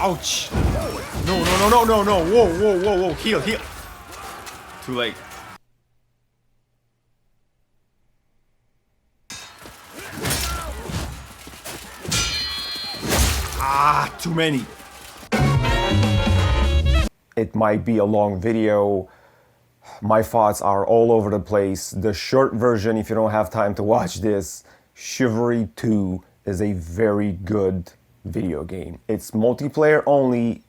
Ouch! No, no, no, no, no, no! Whoa, whoa, whoa, whoa! Heal, heal! Too late. Ah, too many. It might be a long video. My thoughts are all over the place. The short version, if you don't have time to watch this, Chivalry 2 is a very good video game. It's multiplayer only,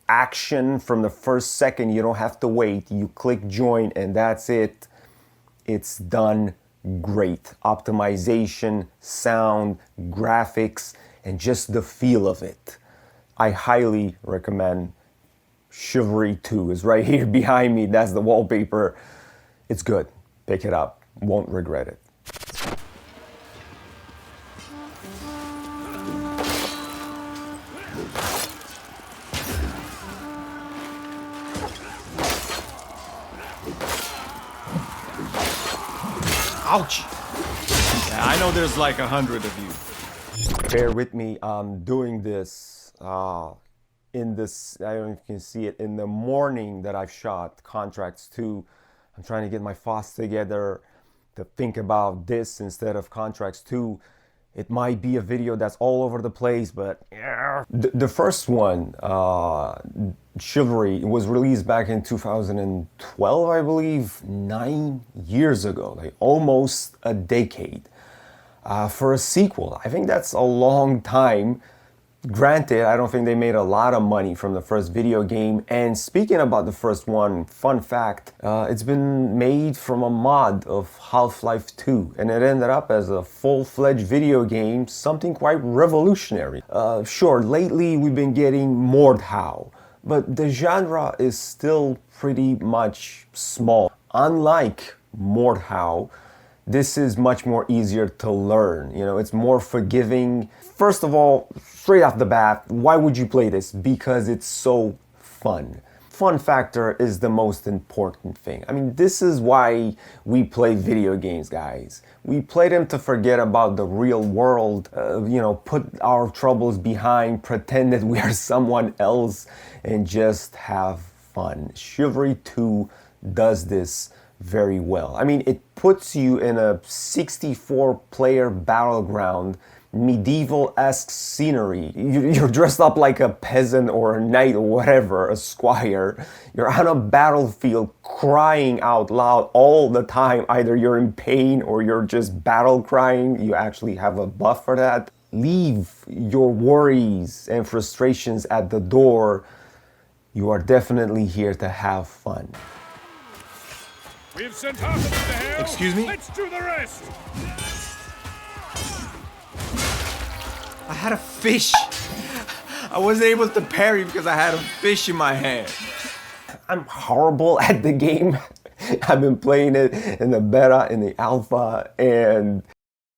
action from the first second. You don't have to wait. You click join and that's it. It's done great. Optimization, sound, graphics, and just the feel of it. I highly recommend Chivalry 2. Is right here behind me. That's the wallpaper. It's good. Pick it up. Won't regret it. Ouch! Yeah, I know there's like 100 of you. Bear with me. I'm doing this in this, I don't know if you can see it, in the morning that I've shot Contracts 2. I'm trying to get my thoughts together to think about this instead of Contracts 2. It might be a video that's all over the place, but yeah. The first one, Chivalry, was released back in 2012, I believe, 9 years ago, like almost a decade. For a sequel, I think that's a long time. Granted, I don't think they made a lot of money from the first video game. And speaking about the first one, fun fact, it's been made from a mod of Half-Life 2, and it ended up as a full-fledged video game, something quite revolutionary. Sure, lately we've been getting Mordhau, but the genre is still pretty much small. Unlike Mordhau, this is much more easier to learn. You know, it's more forgiving. First of all, straight off the bat, why would you play this? Because it's so fun. Fun factor is the most important thing. I mean, this is why we play video games, guys. We play them to forget about the real world, you know, put our troubles behind, pretend that we are someone else, and just have fun. Chivalry 2 does this very well. I mean, it puts you in a 64-player battleground, medieval-esque scenery. You're dressed up like a peasant or a knight or whatever, a squire. You're on a battlefield crying out loud all the time. Either you're in pain or you're just battle crying. You actually have a buff for that. Leave your worries and frustrations at the door. You are definitely here to have fun. We've sent half of them to hell. Excuse me? Let's do the rest. I had a fish. I wasn't able to parry because I had a fish in my hand. I'm horrible at the game. I've been playing it in the beta, in the alpha, and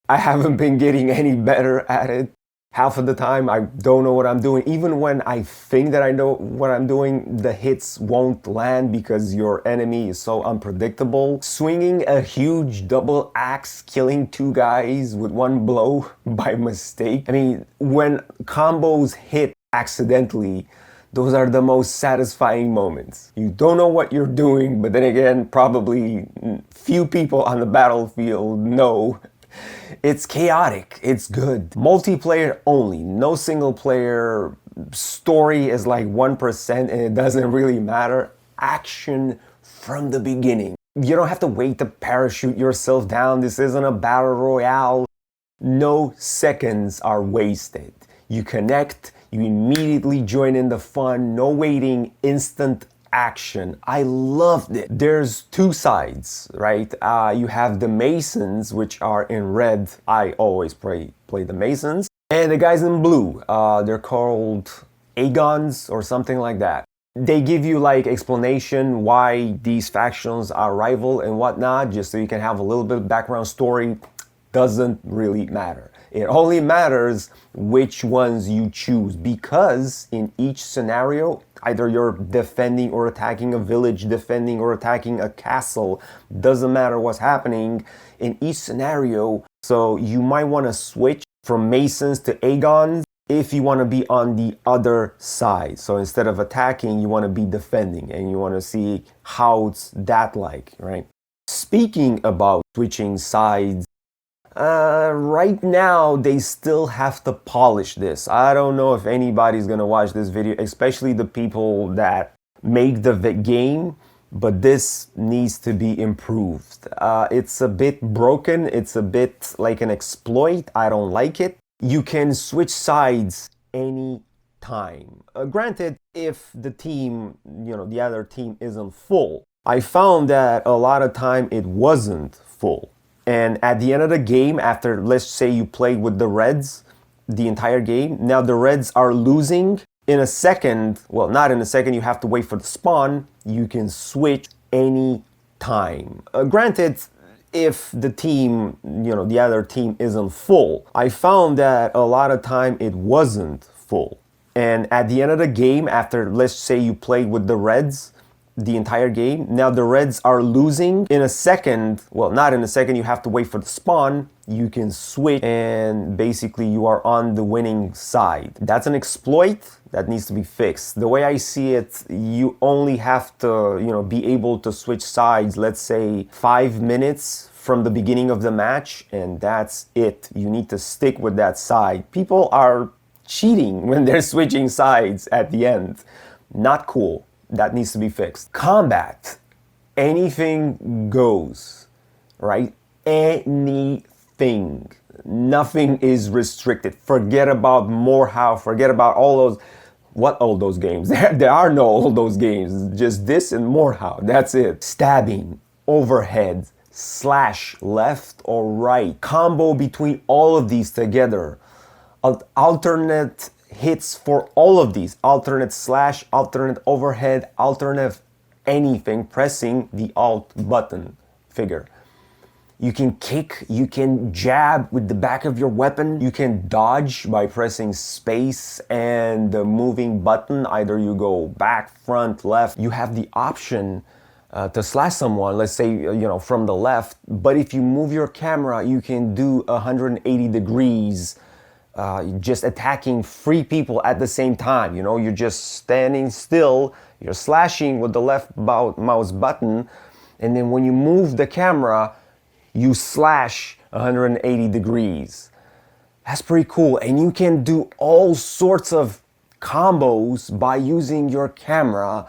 I haven't been getting any better at it. Half of the time, I don't know what I'm doing. Even when I think that I know what I'm doing, the hits won't land because your enemy is so unpredictable. Swinging a huge double axe, killing 2 guys with 1 blow by mistake. I mean, when combos hit accidentally, those are the most satisfying moments. You don't know what you're doing, but then again, probably few people on the battlefield know. It's chaotic, it's good. Multiplayer only, no single player. Story is like 1% and it doesn't really matter. Action from the beginning. You don't have to wait to parachute yourself down. This isn't a battle royale. No seconds are wasted. You connect, you immediately join in the fun, no waiting, instant action. I loved it. There's 2 sides, right? You have the Masons, which are in red. I always play the Masons. And the guys in blue, they're called Agons or something like that. They give you like explanation why these factions are rival and whatnot, just so you can have a little bit of background story. Doesn't really matter. It only matters which ones you choose, because in each scenario, either you're defending or attacking a village, defending or attacking a castle, doesn't matter what's happening in each scenario. So you might want to switch from Masons to Agons. if you want to be on the other side. So instead of attacking, you want to be defending, and you want to see how it's that like, right? Speaking about switching sides, right now they still have to polish this. I don't know if anybody's gonna watch this video, especially the people that make the game, but this needs to be improved. It's a bit broken, it's a bit like an exploit. I don't like it. You can switch sides any time. Granted, if the team, the other team isn't full. I found that a lot of time it wasn't full. And at the end of the game, after, let's say you played with the Reds the entire game, now the Reds are losing. In a second, well, not in a second, you have to wait for the spawn. You can switch any time. Granted, if the team, the other team isn't full. I found that a lot of time it wasn't full. And at the end of the game, after, let's say you played with the Reds the entire game, now the Reds are losing. In a second, well, not in a second, you have to wait for the spawn. You can switch and basically you are on the winning side. That's an exploit that needs to be fixed. The way I see it, you only have to, be able to switch sides, let's say 5 minutes from the beginning of the match, and that's it. You need to stick with that side. People are cheating when they're switching sides at the end. Not cool. That needs to be fixed. Combat, anything goes, right? Anything. Nothing is restricted. Forget about Morehouse, forget about all those games. There are no all those games. Just this and Morehouse. That's it. Stabbing, overhead, slash, left or right. Combo between all of these together. Alternate hits for all of these, alternate slash, alternate overhead, alternate anything, pressing the alt button figure. You can kick, you can jab with the back of your weapon, you can dodge by pressing space and the moving button. Either you go back, front, left. You have the option to slash someone, let's say, from the left, but if you move your camera, you can do 180 degrees. Just attacking 3 people at the same time. You're just standing still, you're slashing with the left mouse button, and then when you move the camera, you slash 180 degrees. That's pretty cool, and you can do all sorts of combos by using your camera.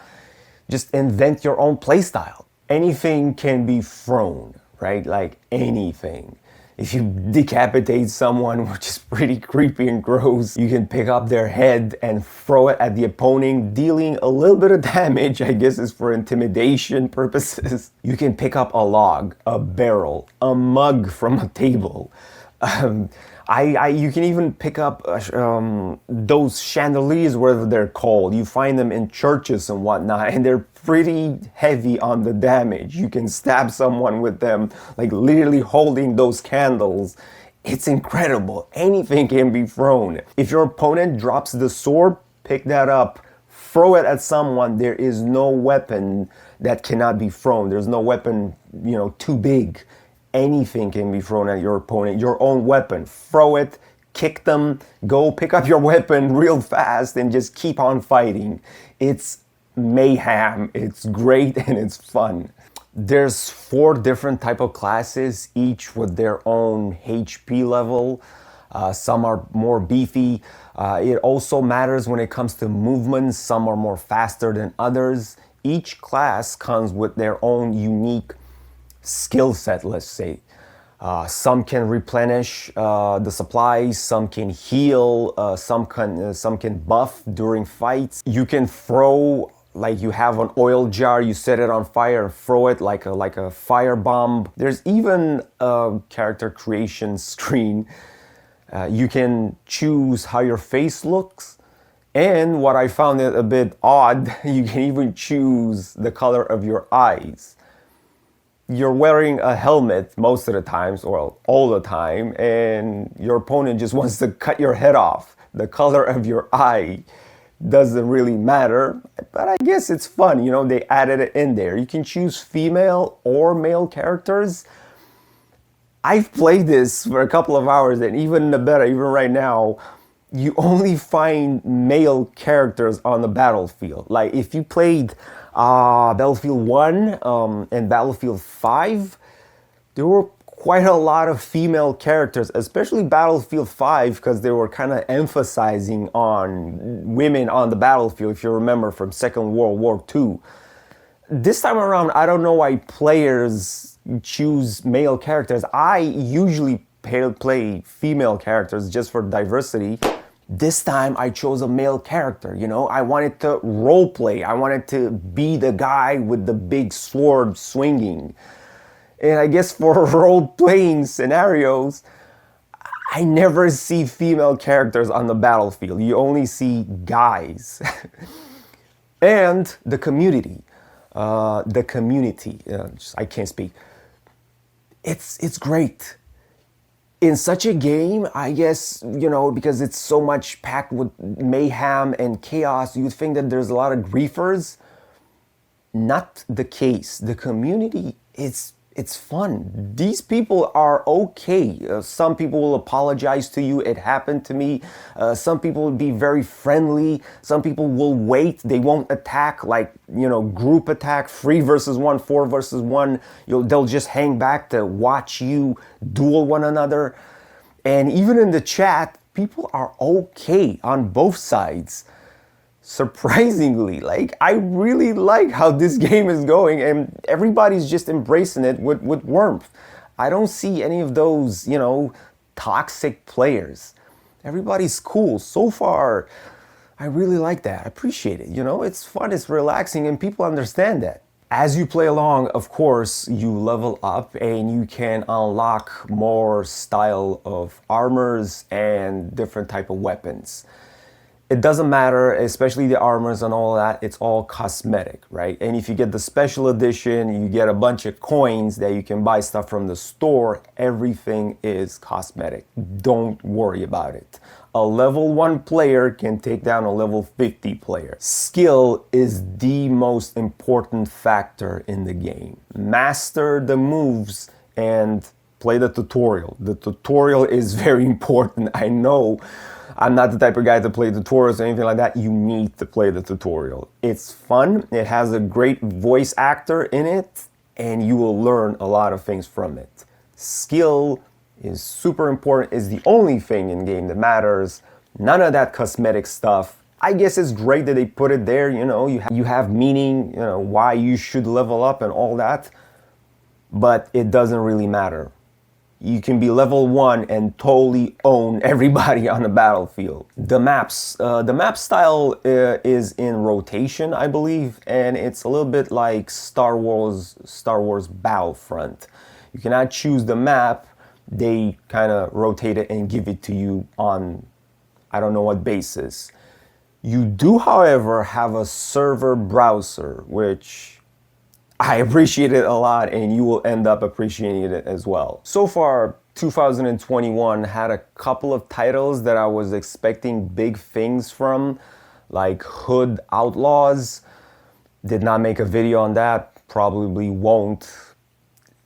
Just invent your own playstyle. Anything can be thrown, right? Like anything. If you decapitate someone, which is pretty creepy and gross, you can pick up their head and throw it at the opponent, dealing a little bit of damage. I guess it's for intimidation purposes. You can pick up a log, a barrel, a mug from a table. You can even pick up those chandeliers, whatever they're called. You find them in churches and whatnot, and they're pretty heavy on the damage. You can stab someone with them, like literally holding those candles. It's incredible. Anything can be thrown. If your opponent drops the sword, pick that up, throw it at someone. There is no weapon that cannot be thrown. There's no weapon, too big. Anything can be thrown at your opponent. Your own weapon. Throw it, kick them, go pick up your weapon real fast and just keep on fighting. It's mayhem. It's great and it's fun. There's 4 different type of classes, each with their own HP level. Some are more beefy. It also matters when it comes to movements. Some are more faster than others. Each class comes with their own unique skill set, let's say. Some can replenish the supplies, some can heal, some can buff during fights. You can throw, like you have an oil jar, you set it on fire and throw it like a fire bomb. There's even a character creation screen. You can choose how your face looks. And what I found it a bit odd, you can even choose the color of your eyes. You're wearing a helmet most of the times, or all the time, and your opponent just wants to cut your head off. The color of your eye doesn't really matter, but I guess it's fun, they added it in there. You can choose female or male characters. I've played this for a couple of hours, and even better, even right now, you only find male characters on the battlefield. Like if you played Battlefield 1 and Battlefield 5, there were quite a lot of female characters, especially Battlefield 5, because they were kind of emphasizing on women on the battlefield, if you remember from Second World War II. This time around, I don't know why players choose male characters. I usually play female characters just for diversity. This time I chose a male character, you know? I wanted to role play. I wanted to be the guy with the big sword swinging. And I guess for role-playing scenarios, I never see female characters on the battlefield. You only see guys. And the community. I can't speak. It's great. In such a game, I guess, you know, because it's so much packed with mayhem and chaos, you'd think that there's a lot of griefers. Not the case. The community, it's fun. These people are okay. Some people will apologize to you. It happened to me. Some people will be very friendly. Some people will wait. They won't attack, like, you know, group attack, 3 versus 1, 4 versus 1. They'll just hang back to watch you duel one another. And even in the chat, people are okay on both sides. Surprisingly, like, I really like how this game is going, and everybody's just embracing it with warmth. I don't see any of those, you know, toxic players. Everybody's cool. So far, I really like that. I appreciate it. You know, it's fun, it's relaxing, and people understand that. As you play along, of course, you level up and you can unlock more style of armors and different type of weapons. It doesn't matter, especially the armors and all that, it's all cosmetic, right? And if you get the special edition, you get a bunch of coins that you can buy stuff from the store. Everything is cosmetic. Don't worry about it. A level 1 player can take down a level 50 player. Skill is the most important factor in the game. Master the moves and play the tutorial. The tutorial is very important, I know. I'm not the type of guy to play tutorials or anything like that. You need to play the tutorial. It's fun. It has a great voice actor in it, and you will learn a lot of things from it. Skill is super important. It's the only thing in game that matters. None of that cosmetic stuff. I guess it's great that they put it there. You know, you have meaning, you know, why you should level up and all that, but it doesn't really matter. You can be level 1 and totally own everybody on the battlefield. The map style is in rotation, I believe, and it's a little bit like Star Wars Battlefront. You cannot choose the map. They kind of rotate it and give it to you on, I don't know what basis. You do, however, have a server browser, which I appreciate it a lot, and you will end up appreciating it as well. So far, 2021 had a couple of titles that I was expecting big things from, like Hood Outlaws. Did not make a video on that, probably won't.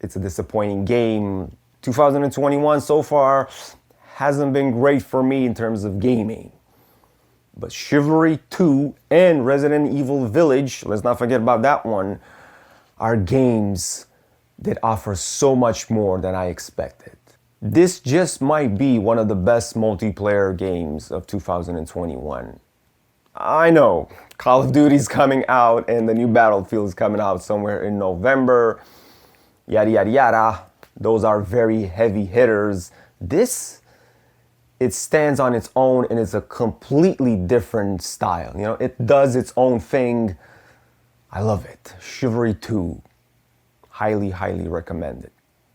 It's a disappointing game. 2021 so far hasn't been great for me in terms of gaming. But Chivalry 2 and Resident Evil Village, let's not forget about that one, are games that offer so much more than I expected. This just might be one of the best multiplayer games of 2021. I know, Call of Duty's coming out and the new Battlefield is coming out somewhere in November, yada yada yada. Those are very heavy hitters. This, it stands on its own and it's a completely different style. You know, it does its own thing. I love it. Chivalry 2. Highly, highly recommended.